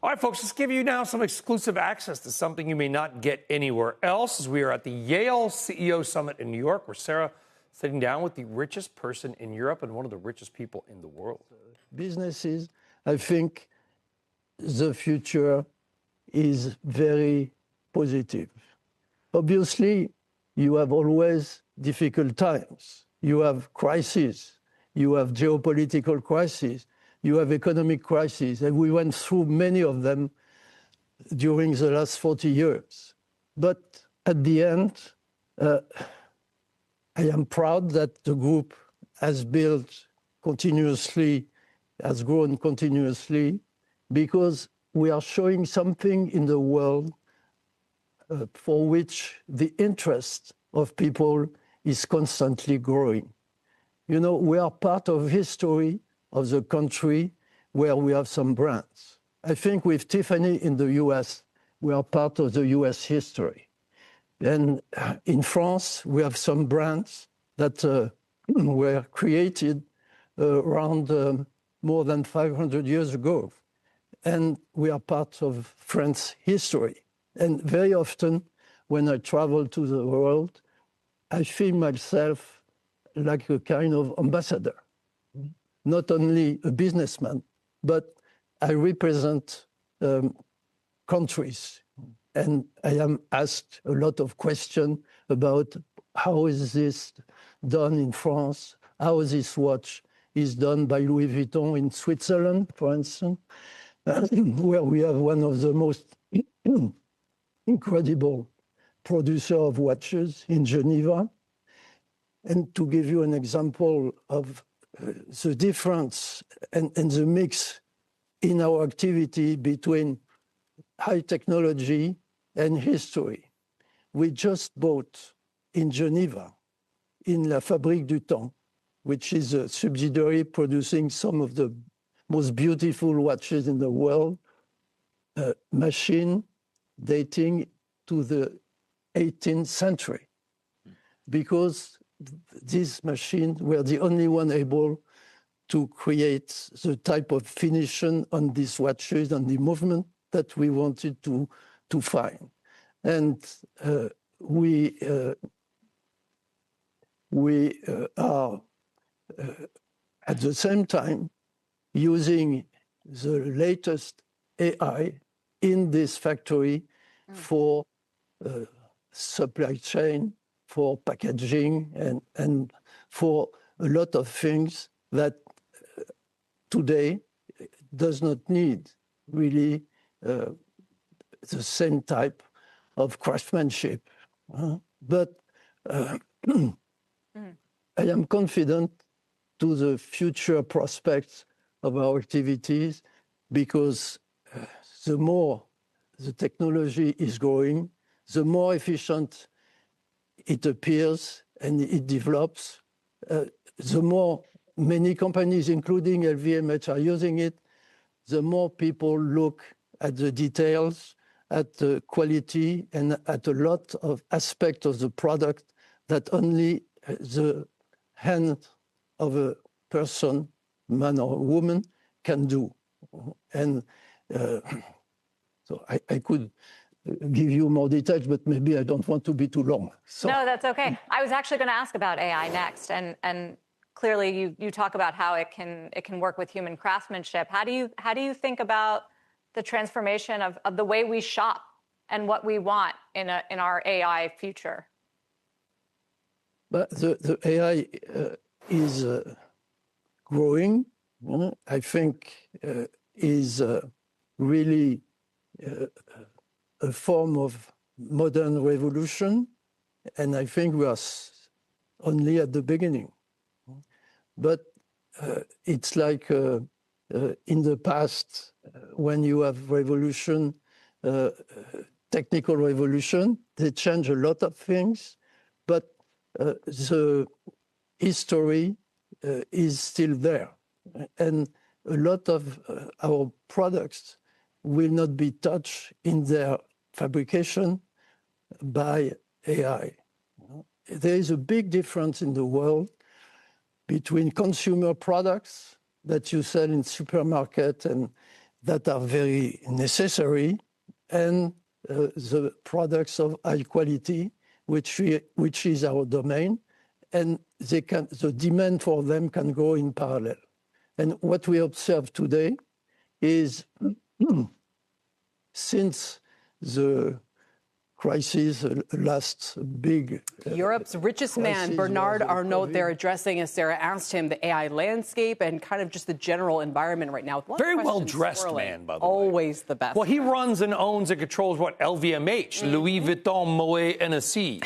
All right, folks, let's give you now some exclusive access to something you may not get anywhere else, as we are at the Yale CEO Summit in New York, where Sara is sitting down with the richest person in Europe and one of the richest people in the world. Businesses, I think the future is very positive. Obviously, you have always difficult times. You have crises. You have geopolitical crises. You have economic crises. And we went through many of them during the last 40 years. But at the end, I am proud that the group has built continuously, has grown continuously, because we are showing something in the world for which the interest of people is constantly growing. You know, we are part of history of the country where we have some brands. I think with Tiffany in the US, we are part of the US history. And in France, we have some brands that were created around more than 500 years ago. And we are part of France's history. And very often, when I travel to the world, I feel myself like a kind of ambassador. Not only a businessman, but I represent countries. And I am asked a lot of questions about how is this done in France, how this watch is done by Louis Vuitton in Switzerland, for instance, where we have one of the most incredible producer of watches in Geneva. And to give you an example of the difference and the mix in our activity between high technology and history. We just bought in Geneva, in La Fabrique du Temps, which is a subsidiary producing some of the most beautiful watches in the world, a machine dating to the 18th century. Because these machines were the only one able to create the type of finishing on these watches and the movement that we wanted to find. And we are at the same time using the latest AI in this factory for supply chain, for packaging, and for a lot of things that today does not need really the same type of craftsmanship. But I am confident to the future prospects of our activities, because the more the technology is growing, the more efficient it appears and it develops, the more many companies, including LVMH, are using it, the more people look at the details, at the quality, and at a lot of aspects of the product that only the hand of a person, man or woman, can do. And so I could give you more details, but maybe I don't want to be too long. So. No, that's okay. I was actually going to ask about AI next, and clearly you talk about how it can work with human craftsmanship. How do you think about the transformation of the way we shop and what we want in our AI future? But the AI is growing. I think is really a form of modern revolution, and I think we are only at the beginning. But it's like in the past, when you have revolution, technical revolution, they change a lot of things, but the history is still there. And a lot of our products will not be touched in their fabrication by AI. There is a big difference in the world between consumer products that you sell in supermarket and that are very necessary, and the products of high quality, which is our domain, and the demand for them can go in parallel. And what we observe today is since the crisis, last big... Europe's richest man, Bernard Arnault, they're addressing, as Sara asked him, the AI landscape and kind of just the general environment right now. Very well-dressed man, by the way. Always the best. Well, he runs and owns and controls, what, LVMH, Louis Vuitton, Moet Hennessy.